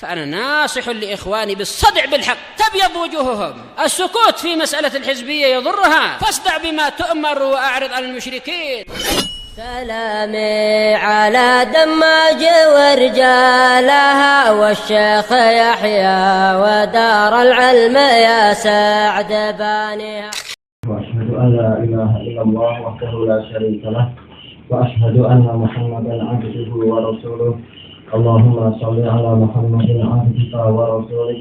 فأنا ناصح لإخواني بالصدع بالحق تبيض وجوههم. السكوت في مسألة الحزبية يضرها، فاصدع بما تؤمر وأعرض عن المشركين. سلامي على دماج ورجالها والشيخ يحيى ودار العلم يا سعد بانيها. وأشهد أن لا إله إلا الله وحده لا شريك له وأشهد أن محمدا عبده ورسوله. اللهم صل على محمد عبدك ورسولك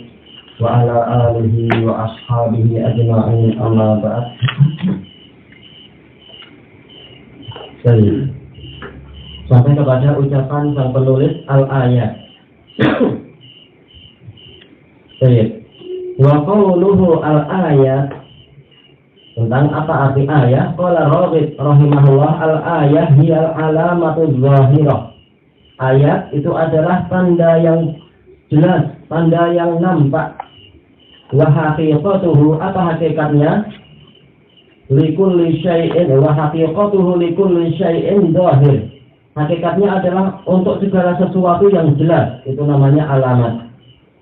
وعلى آله وأصحابه أجمعين. أما بعد. Sampai kepada ucapan sang penulis al-ayat. Wa qawluhu al-ayat, tentang apa arti ayat? Qala Raghib rahimahullah, al-ayat hiya al-alamatu zahirah. Ayat itu adalah tanda yang jelas, tanda yang nampak. Wa haqiqatuhu, apa hakikatnya? Likulli syai'in wa haqiqatuhu likulli syai'in zahir. Hakikatnya adalah untuk segala sesuatu yang jelas, itu namanya alamat.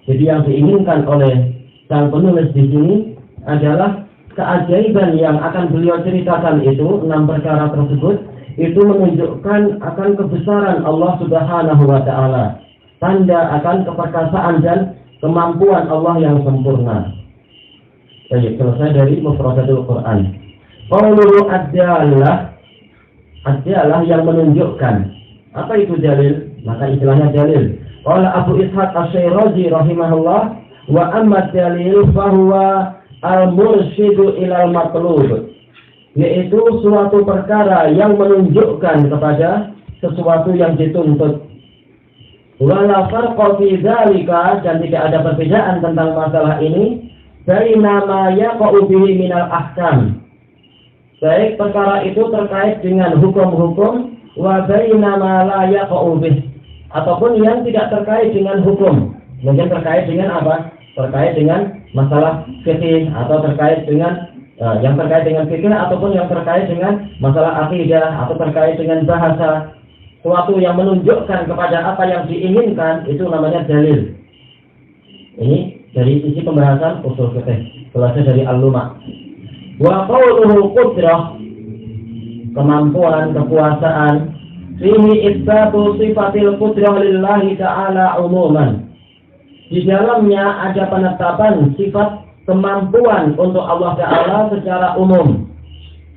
Jadi yang diinginkan oleh sang penulis di sini adalah keajaiban yang akan beliau ceritakan itu, 6 perkara tersebut, itu menunjukkan akan kebesaran Allah Subhanahu wa Ta'ala, tanda akan keperkasaan dan kemampuan Allah yang sempurna. Baik, selesai dari mufradatul Quran. Qauluhu ad-dalah, ad-dalah yang menunjukkan. Apa itu dalil? Maka istilahnya dalil. Qala Abu Ishaq Asy-Syirazi rahimahullah, wa amma dalil fahuwa al-mursyidu ilal matlub, yaitu suatu perkara yang menunjukkan kepada sesuatu yang dituntut. Wala farqa fi dzalika, dan tidak ada perbedaan tentang masalah ini, baina ma yaqa'u bihi minal ahkam, baik perkara itu terkait dengan hukum-hukum, wa baina ma la yaqa'u bih, ataupun yang tidak terkait dengan hukum. Mungkin terkait dengan apa? Terkait dengan masalah fikih, atau terkait dengan yang terkait dengan fikih, ataupun yang terkait dengan masalah akidah, atau terkait dengan bahasa. Suatu yang menunjukkan kepada apa yang diinginkan, itu namanya dalil. Ini dari sisi pembahasan usul fikih, selesai dari al-luma'. Wa qawluhu qudrah, kemampuan, kekuasaan. Fihi itsbatu sifatil qudrah lillahi ta'ala umuman. Di dalamnya ada penetapan sifat kemampuan untuk Allah Ta'ala secara umum.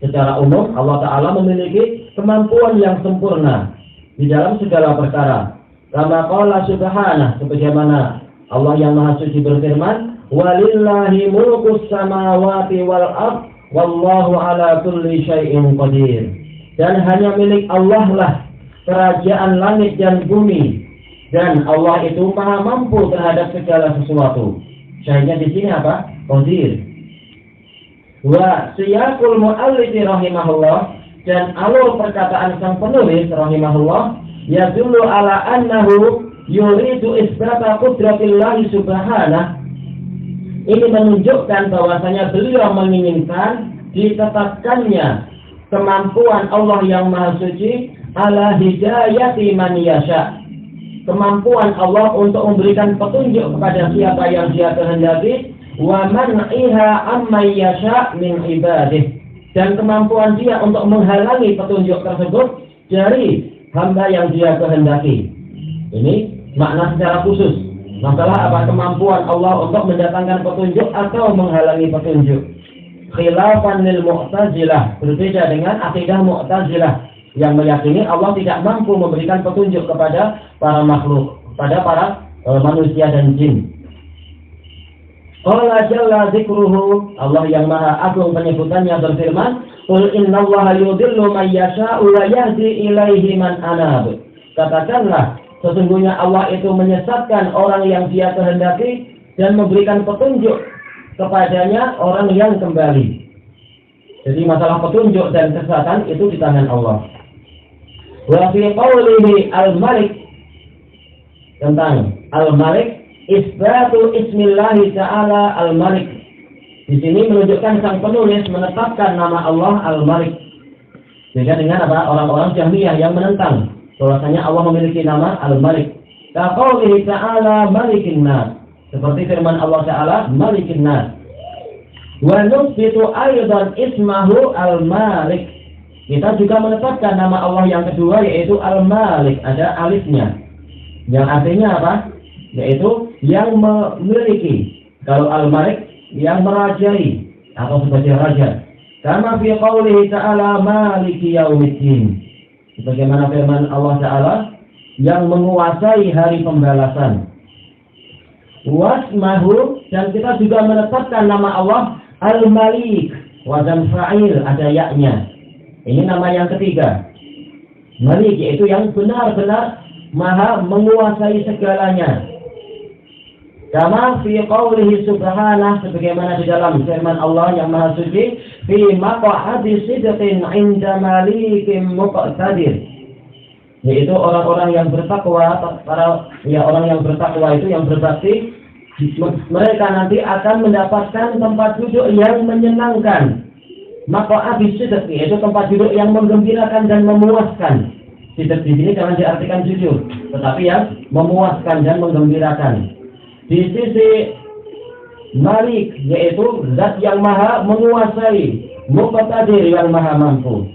Secara umum Allah Ta'ala memiliki kemampuan yang sempurna di dalam segala perkara. Kama qala subhanahu, sebagaimana Allah yang Maha Suci berfirman, walillahi mulkus samawati wal ard wallahu ala kulli syai'in qadir. Dan hanya milik Allah lah kerajaan langit dan bumi, dan Allah itu maha mampu terhadap segala sesuatu. Syahidnya di sini apa? Qadir. Wa siyaqul mu'allifi rahimahullah, dan alur perkataan sang penulis rahimahullah, yadullu ala annahu yuridu isbata qudratillahi subhanahu. Ini menunjukkan bahwasanya beliau menginginkan ditetapkannya kemampuan Allah yang Maha Suci ala hidayati man yasha, kemampuan Allah untuk memberikan petunjuk kepada siapa yang Dia kehendaki, wa man'iha amma yasha min ibadih, dan kemampuan Dia untuk menghalangi petunjuk tersebut dari hamba yang Dia kehendaki. Ini makna secara khusus. Masalah apa? Kemampuan Allah untuk mendatangkan petunjuk atau menghalangi petunjuk. Khilafan lil Mu'tazilah, berbeda dengan akidah Mu'tazilah yang meyakini Allah tidak mampu memberikan petunjuk kepada para makhluk, pada para manusia dan jin. Qala jalla dzikruhu, Allah yang Maha Agung penyebutannya berfirman, qul innallaha yudhillu man yasha'u wa yahdi ilaihi man anab. Katakanlah, sesungguhnya Allah itu menyesatkan orang yang Dia kehendaki dan memberikan petunjuk kepadanya orang yang kembali. Jadi masalah petunjuk dan kesesatan itu di tangan Allah. Wa fi qawlihi al-Malik, tentang al-Malik, isbatu ismillahi ta'ala al-Malik. Di sini menunjukkan sang penulis menetapkan nama Allah al-Malik. Beda dengan apa? Orang-orang Jahmiyah yang menentang bahwasanya Allah memiliki nama al-Malik. Kaqaulihi ta'ala malikin nas. Seperti firman Allah Ta'ala malikin nas. Wa nusbitu aidan ismahu al-malik. Kita juga menetapkan nama Allah yang kedua yaitu al-malik, ada alifnya. Yang artinya apa? Yaitu yang memiliki. Kalau al-malik yang merajai atau sebagai raja. Kama fi qaulihi ta'ala maliki yaumiddin. Sebagaimana firman Allah Ta'ala yang menguasai hari pembalasan. Wasmahu, dan kita juga menetapkan nama Allah Al-Malik, wazan fa'il, ada yaknya. Ini nama yang ketiga. Malik yaitu yang benar-benar maha menguasai segalanya. Kama fi qaulihi subhanahu, sebagaimana di dalam firman Allah yang maha suci, fi maq'adi sidqin 'inda malikin muqtadir. Yaitu orang-orang yang bertakwa, orang yang bertakwa itu yang berbakti, mereka nanti akan mendapatkan tempat duduk yang menyenangkan. Maka abis sidq, yaitu tempat duduk yang menggembirakan dan memuaskan. Sidq di sini jangan diartikan jujur, tetapi yang memuaskan dan menggembirakan. Di sisi Malik, yaitu zat yang maha menguasai, Muqtadir yang maha mampu.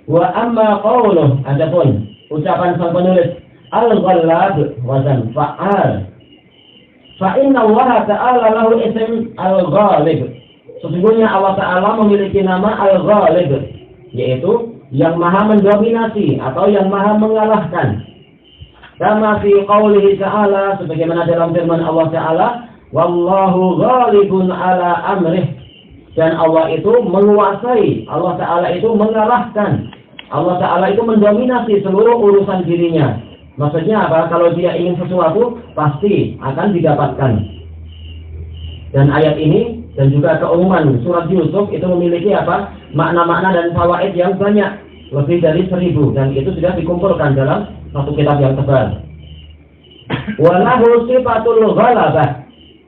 Wa amma qawluh, adapun ucapan sang penulis al-ghallab wazan fa'al. Fa inna Allah ta'ala lahu ism al-ghalib. Sesungguhnya Allah Ta'ala memiliki nama al-ghalib, yaitu yang maha mendominasi atau yang maha mengalahkan. Kama fi qawlihi ta'ala, sebagaimana dalam firman Allah Ta'ala, wallahu ghalibun ala amrih. Dan Allah itu menguasai, Allah Ta'ala itu mengalahkan, Allah Ta'ala itu mendominasi seluruh urusan dirinya. Maksudnya apa? Kalau dia ingin sesuatu, pasti akan didapatkan. Dan ayat ini, dan juga keumuman surat Yusuf itu memiliki apa? Makna-makna dan fawaid yang banyak, lebih dari 1000, dan itu sudah dikumpulkan dalam satu kitab yang tebal. Walahu sifatul ghalabah,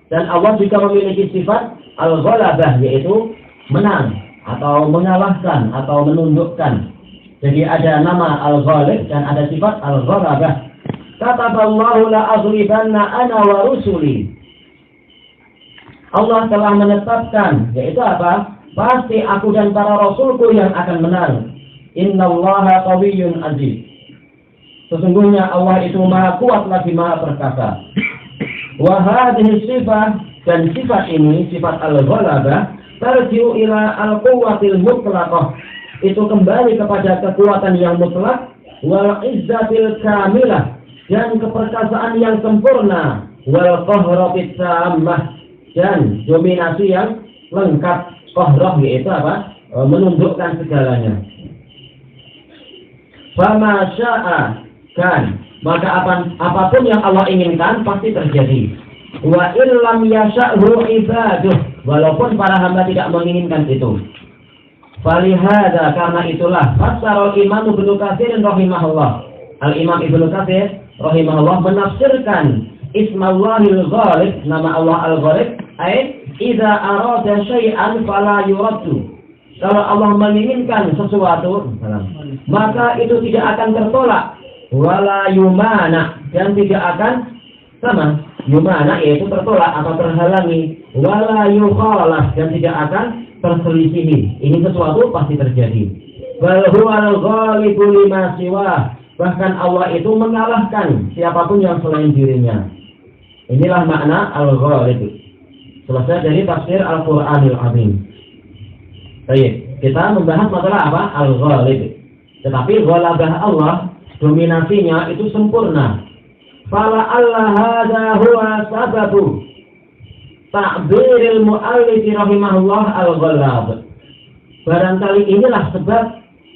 dan Allah juga memiliki sifat al-ghalabah, yaitu menang atau mengalahkan atau menundukkan. Jadi ada nama al-ghalib dan ada sifat al-ghalabah. Kataballahu la aghlibanna ana wa rusuli. Allah telah menetapkan, yaitu apa? Pasti aku dan para rasulku yang akan menang. Innallaha qawiyyun aziz. Sesungguhnya Allah itu maha kuat lagi maha perkasa. Wa hadhihi sifat, dan sifat ini, sifat al-ghalabah, tarji'u ila al-quwwatil mutlaqah. Itu kembali kepada kekuatan yang mutlak, wal izzatil kamilah, dan keperkasaan yang sempurna, wal qahratit tammah, dan dominasi yang lengkap. Qahrah yaitu apa? Menundukkan segalanya. Fama syaa kan, maka apapun yang Allah inginkan pasti terjadi. Wa illam yasha'hu ibaduh, walaupun para hamba tidak menginginkan itu. Falihada, karena itulah fassara Imam Ibnu Katsir rahimahullah. Al-Imam Ibnu Katsir rahimahullah menafsirkan Ismallahil Ghalib, nama Allah Al-Ghalib, ay idza arada syai'an fala yuraddu. Kalau Allah menginginkan sesuatu, maka itu tidak akan tertolak. Wala yumana, dan tidak akan sama. Yumana yaitu tertolak atau terhalangi. Wala yukhalaf, dan tidak akan terselisihi. Ini sesuatu pasti terjadi. Bal huwal ghalibu lima siwa. Bahkan Allah itu mengalahkan siapapun yang selain dirinya. Inilah makna al-ghalib. Selesai dari tafsir Al-Qur'anil Azim. Baik, kita membahas masalah apa? Al-ghalib. Tetapi ghalabah Allah, dominasinya itu sempurna. Fala Allah hadza huwa sababu ta'biril mu'allif rahimahullah al-ghalab. Barangkali inilah sebab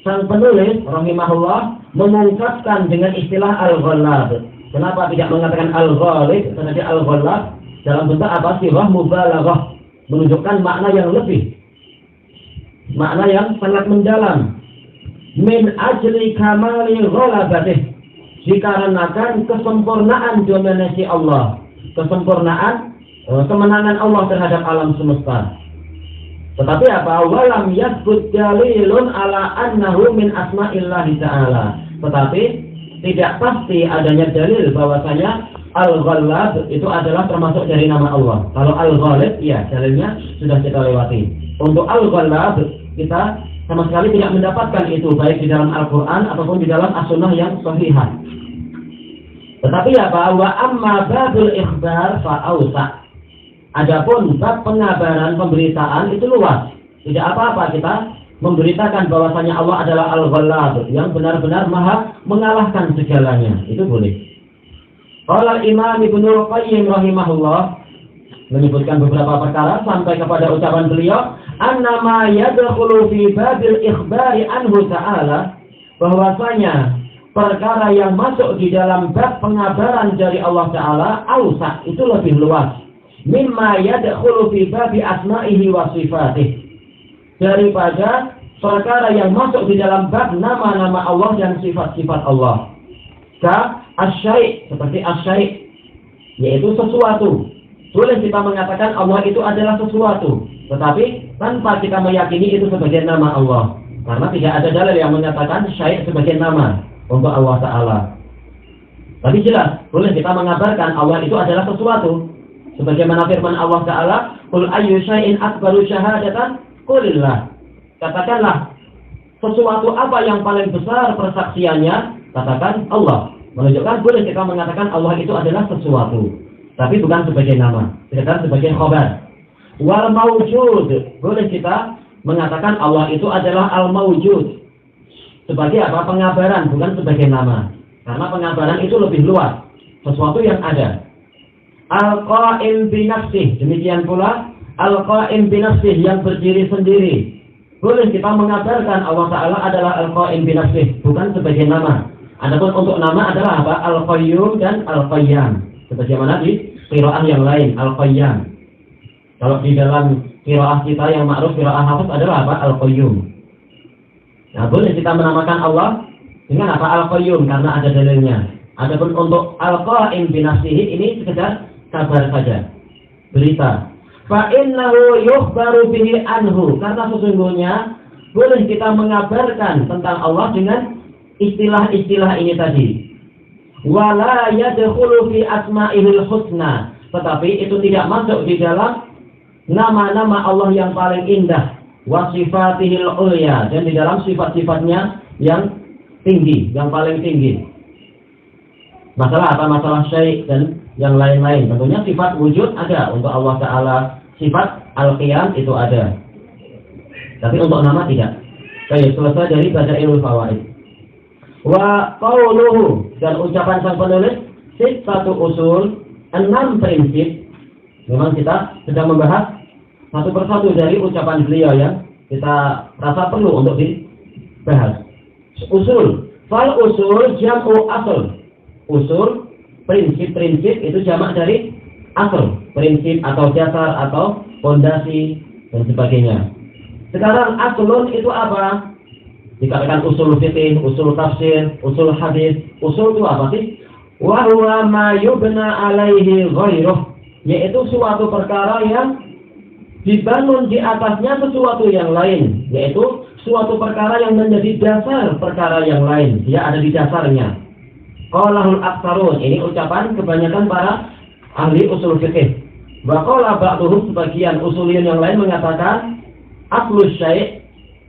sang penulis rahimahullah mengungkapkan dengan istilah al-ghalab. Kenapa tidak mengatakan al-ghalib, tetapi al-ghalab dalam bentuk apa? Sirah mubalaghah, menunjukkan makna yang lebih, makna yang sangat mendalam. Min ajli kamali ghalabatih, dikarenakan kesempurnaan dominasi Allah, kesempurnaan kemenangan Allah terhadap alam semesta. Tetapi apa? Walam yathbut dalilun ala annahu min asma'illahi ta'ala. Tetapi tidak pasti adanya dalil bahwasanya Al-Ghallab itu adalah termasuk dari nama Allah. Kalau Al-Ghalib, ya dalilnya sudah kita lewati. Untuk Al-Ghallab kita sama sekali tidak mendapatkan itu baik di dalam Al-Quran ataupun di dalam As-Sunnah yang sahihah. Tetapi apa? Wa amma babul ikhbar fa'ausa. Adapun bab pengabaran, pemberitaan itu luas. Tidak apa-apa kita memberitakan bahwasanya Allah adalah Al-Ghallab yang benar-benar maha mengalahkan segalanya. Itu boleh. Qala Imam Ibnu Qayyim rahimahullah menyebutkan beberapa perkara sampai kepada ucapan beliau, annama yadkhulu fi babil ikhbari anhu ta'ala, bahwasanya perkara yang masuk di dalam bab pengabaran dari Allah Ta'ala ausa, itu lebih luas mimma yadkhulu fi babi asma'ihi wa sifatih, daripada perkara yang masuk di dalam bab nama-nama Allah dan sifat-sifat Allah. Asyai', seperti asyai', yaitu sesuatu. Boleh kita mengatakan Allah itu adalah sesuatu, tetapi tanpa kita meyakini itu sebagai nama Allah, karena tidak ada dalil yang menyatakan syai' sebagai nama untuk Allah Ta'ala. Tapi jelas, boleh kita mengabarkan Allah itu adalah sesuatu, sebagaimana firman Allah Ta'ala, qul ayyu syai'in akbaru syahadatan qulillah. Katakanlah, sesuatu apa yang paling besar persaksiannya? Katakan Allah. Menunjukkan boleh kita mengatakan Allah itu adalah sesuatu, tapi bukan sebagai nama, tidak sebagai khobar. Wal mawjud, boleh kita mengatakan Allah itu adalah al-mawjud sebagai apa? Pengabaran, bukan sebagai nama, karena pengabaran itu lebih luas, sesuatu yang ada. Al-qa'im binafsih, demikian pula al-qa'im binafsih yang berdiri sendiri. Boleh kita mengabarkan Allah Ta'ala adalah al-qa'im binafsih, bukan sebagai nama. Adapun untuk nama adalah apa? Al-Qayyum dan Al-Qayyam. Sebagaimana di qiraah yang lain, Al-Qayyam. Kalau di dalam qiraah kita yang ma'ruf, qiraah hafaz adalah apa? Al-Qayyum. Nah, boleh kita menamakan Allah dengan apa? Al-Qayyum, karena ada dalilnya. Adapun untuk Al-Qa'im binafsihi, ini sekedar kabar saja, berita. Fa'innahu yukhbaru bihi anhu, karena sesungguhnya boleh kita mengabarkan tentang Allah dengan istilah-istilah ini tadi. Wala yadkhulu fi asma'ihil husna, tetapi itu tidak masuk di dalam nama-nama Allah yang paling indah, wa sifatihil ulya, dan di dalam sifat-sifatnya yang tinggi, yang paling tinggi. Masalah apa? Masalah syai' dan yang lain-lain. Tentunya sifat wujud ada untuk Allah Ta'ala, sifat al-qiyam itu ada, tapi untuk nama tidak. Baik, selesai dari Bada'iul Fawaid. Wa qauluhu, dan ucapan sang penulis, satu usul, 6 prinsip. Memang kita sedang membahas satu persatu dari ucapan beliau yang kita rasa perlu untuk dibahas. Usul, fal usul jam'u asl. Usul, prinsip-prinsip itu jamak dari asal, prinsip atau dasar atau fondasi dan sebagainya. Sekarang aslun itu apa? Dikatakan usul fikih, usul tafsir, usul hadis. Usul itu apa sih? Wa huwa ma yubna alaihi ghairuh, yaitu suatu perkara yang dibangun di atasnya sesuatu yang lain, yaitu suatu perkara yang menjadi dasar perkara yang lain. Dia ada di dasarnya. Qalahul aktsarun, ini ucapan kebanyakan para ahli usul fikih. Wa qala ba'dhum, sebagian usuliyin yang lain mengatakan aslus syai',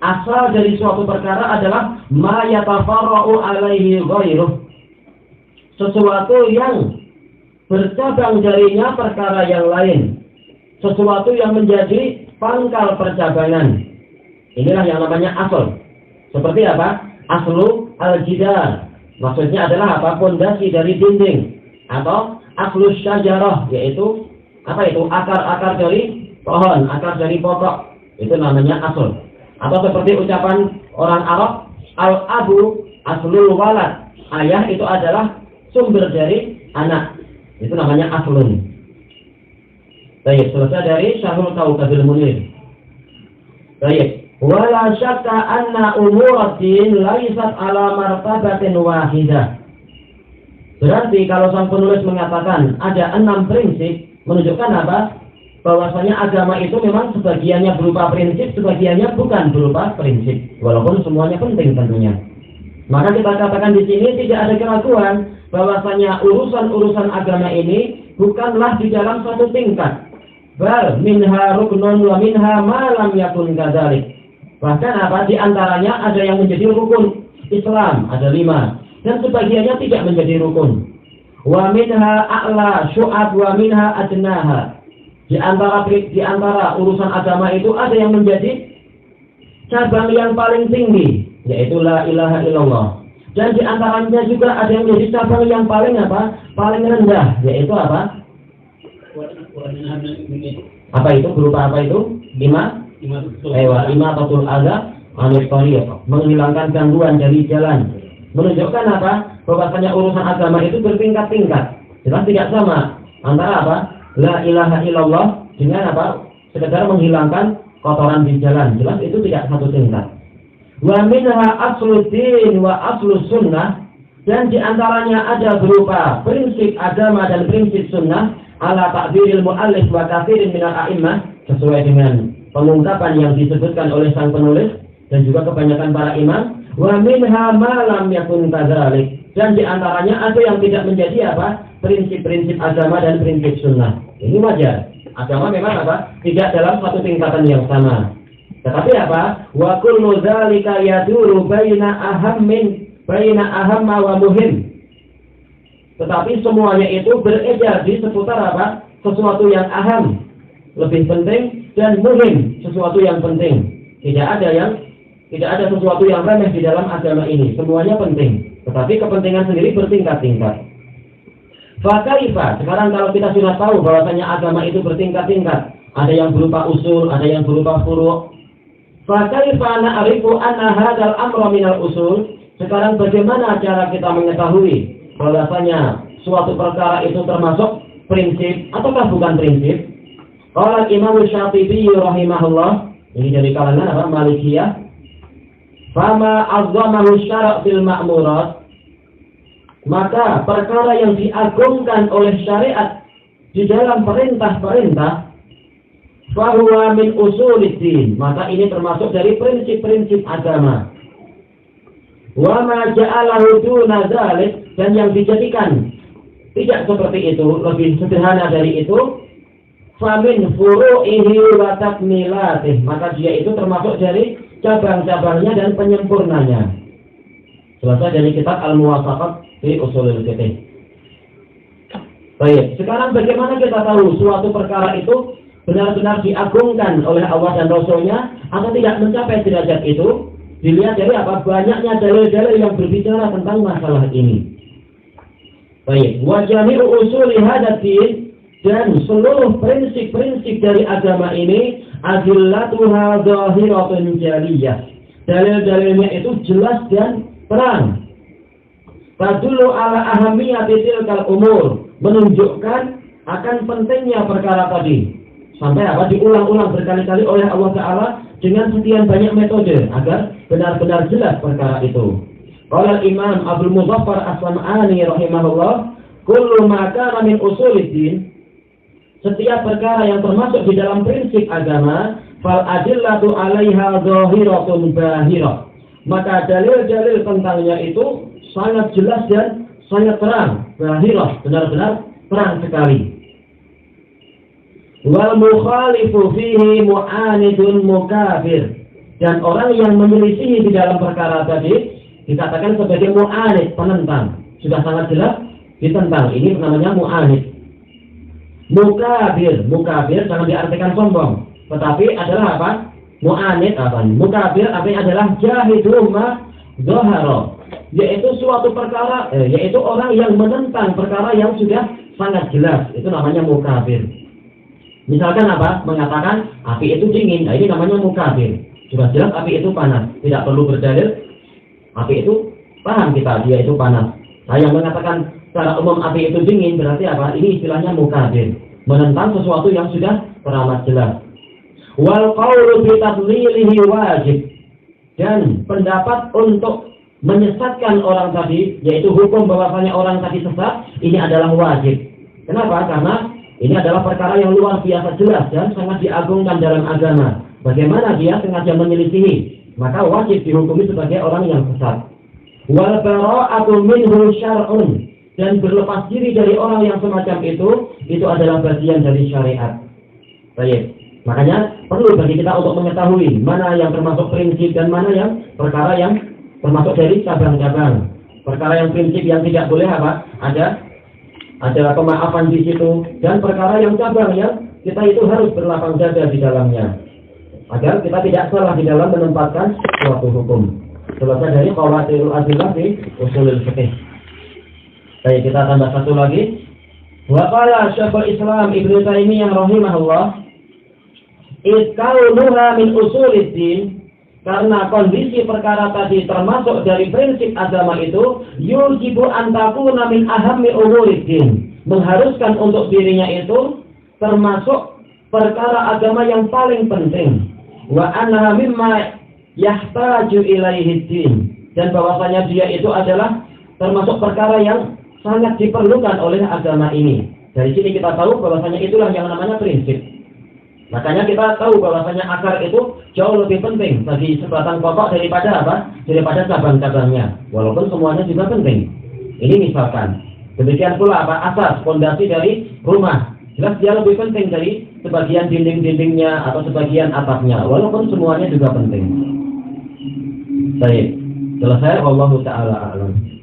asal dari suatu perkara adalah ma yatafarra'u alaihi ghairuh, sesuatu yang bercabang darinya perkara yang lain, sesuatu yang menjadi pangkal percabangan. Inilah yang namanya asal. Seperti apa? Aslu al-jidar, maksudnya adalah apa? Pondasi dari dinding. Atau aslus syajarah, yaitu apa itu? Akar-akar dari pohon, akar dari pokok. Itu namanya asal. Atau seperti ucapan orang Arab, al-abu aslul walad, ayah itu adalah sumber dari anak. Itu namanya aslun. Baik, selesai dari Syarhul Kawkabil Munir. Baik, wala syakka anna umuratin laisat ala martabatin wahidah. Berarti kalau sang penulis mengatakan ada 6 prinsip, menunjukkan apa? Bahwasanya agama itu memang sebagiannya berupa prinsip, sebagiannya bukan berupa prinsip. Walaupun semuanya penting tentunya. Maka kita katakan di sini tidak ada keraguan bahwasanya urusan-urusan agama ini bukanlah di dalam satu tingkat. Bal minha ruknun wa minha ma lam yakun kadzalik. Bahkan apa di antaranya ada yang menjadi rukun Islam, ada 5, dan sebagiannya tidak menjadi rukun. Wa minha a'la syu'ab wa minha adnaha. Di antara urusan agama itu ada yang menjadi cabang yang paling tinggi, yaitu la ilaha illallah. Dan di antaranya juga ada yang menjadi cabang yang paling apa? Paling rendah, yaitu apa? Apa itu? Berupa apa itu? 5 imatatul adza anil thariq, menghilangkan gangguan dari jalan. Menunjukkan apa? Bahwasanya urusan agama itu bertingkat-tingkat. Jelas tidak sama antara apa? La ilaha illallah dengan apa? Sekedar menghilangkan kotoran di jalan. Jelas itu tidak satu tingkat. Wa minha asluddin wa aslus sunnah, dan di antaranya ada berupa prinsip agama dan prinsip sunnah ala ta'biril muallif wa katsirin minal a'immah, sesuai dengan pengungkapan yang disebutkan oleh sang penulis dan juga kebanyakan para imam. Wa minha ma lam yakun kadzalik, dan di antaranya ada yang tidak menjadi apa? Prinsip-prinsip agama dan prinsip sunnah. Ini wajar. Agama memang apa? Tidak dalam satu tingkatan yang sama. Tetapi apa? Wa kullu dzalika yaduru baina ahamma wa muhim. Tetapi semuanya itu beredar di seputar apa? Sesuatu yang aham, lebih penting, dan muhim, sesuatu yang penting. Tidak ada sesuatu yang remeh di dalam agama ini. Semuanya penting. Tetapi kepentingan sendiri bertingkat-tingkat. Fakaifa, sekarang kalau kita sudah tahu bahwasanya agama itu bertingkat-tingkat, ada yang berupa usul, ada yang berupa furu'. Fakaifa na'rifu anna hadzal amra minal usul? Sekarang bagaimana cara kita mengetahui bahwasanya suatu perkara itu termasuk prinsip ataukah bukan prinsip? Qala Imam Syafi'i rahimahullah, ini dari kalangan apa? Malikiyah. Fama azzamahu syara' fil ma'murat, maka perkara yang diagungkan oleh syariat di dalam perintah-perintah, fahuwa min usuliddin, maka ini termasuk dari prinsip-prinsip agama. Wa ma ja'alahu duna dzalik, dan yang dijadikan tidak seperti itu, lebih sederhana dari itu, famin furu'ihi wa takmilatih, maka dia itu termasuk dari cabang-cabangnya dan penyempurnanya. Selesai dari kitab Al-Muwafaqat fi Ushulul Fiqh. Baik, sekarang bagaimana kita tahu suatu perkara itu benar-benar diagungkan oleh Allah dan Rasul-Nya atau tidak mencapai derajat itu? Dilihat dari apa? Banyaknya dalil-dalil yang berbicara tentang masalah ini. Baik, wa jami'u usuli hadzal din, dan seluruh prinsip-prinsip dari agama ini adillatuha zahiratun jaliyah. Dalil-dalilnya itu jelas dan terang. Tadullu ala ahamiyati tilkal umur, menunjukkan akan pentingnya perkara tadi. Sampai apa? Diulang-ulang berkali-kali oleh Allah Ta'ala dengan sekian banyak metode agar benar-benar jelas perkara itu. Qala Imam Abdul Muzaffar As-Sam'ani rahimahullah, kullu ma kana min usuliddin, setiap perkara yang termasuk di dalam prinsip agama, fal adillatu 'alaiha zahiratun bahirah, maka dalil-dalil tentangnya itu sangat jelas dan sangat terang, bahirah, benar-benar terang sekali. Wal mukhalifu fihi mu'anidun mukafir, dan orang yang menyelisihi di dalam perkara tadi dikatakan sebagai mu'anid, penentang. Sudah sangat jelas ditentang, ini namanya mu'anid. Mukabir jangan diartikan sombong, tetapi adalah apa? Mu'anid apa? Mukabir artinya adalah jahidul ma zahara, yaitu suatu perkara, yaitu orang yang menentang perkara yang sudah sangat jelas, itu namanya mukabir. Misalkan apa? Mengatakan api itu dingin, nah ini namanya mukabir. Sudah jelas api itu panas, tidak perlu berdalil. Api itu paham kita, dia itu panas. Nah, yang mengatakan secara umum api itu dingin berarti apa? Ini istilahnya mukabir, menentang sesuatu yang sudah teramat jelas. Wal qawlu bi tadlilihi wajib, dan pendapat untuk menyesatkan orang tadi, yaitu hukum bahwasanya orang tadi sesat, ini adalah wajib. Kenapa? Karena ini adalah perkara yang luar biasa jelas dan sangat diagungkan dalam agama. Bagaimana dia sengaja menyelisihi, maka wajib dihukumi sebagai orang yang sesat. Wal bara'atu minhu syar'un, dan berlepas diri dari orang yang semacam itu adalah bagian dari syariat. Baik. Makanya perlu bagi kita untuk mengetahui mana yang termasuk prinsip dan mana yang perkara yang termasuk dari cabang-cabang. Perkara yang prinsip yang tidak boleh apa? Ada pemaafan di situ, dan perkara yang cabang yang kita itu harus berlapang dada di dalamnya, agar kita tidak salah di dalam menempatkan suatu hukum. Selesai dari qawaidul adillah di usulul fiqh. Baik, kita tambah satu lagi. Wa qala Syekhul Islam Ibnu Taimiyah rahimahullah, "Iskaunuha min usuliddin", karena kondisi perkara tadi termasuk dari prinsip agama itu, yujibu an takuna min ahammi umuriddin, mengharuskan untuk dirinya itu termasuk perkara agama yang paling penting. Wa annaha mimma yahtaju ilaihi din, dan bahwasanya dia itu adalah termasuk perkara yang sangat diperlukan oleh agama ini. Dari sini kita tahu bahwasanya itulah yang namanya prinsip. Makanya kita tahu bahwasanya akar itu jauh lebih penting bagi sebatang pokok daripada apa? Daripada cabang-cabangnya. Walaupun semuanya juga penting. Ini misalkan. Demikian pula apa? Asas, fondasi dari rumah. Jelas dia lebih penting dari sebagian dinding-dindingnya atau sebagian atapnya. Walaupun semuanya juga penting. Baik. Selesai. Wallahu ta'ala a'lam.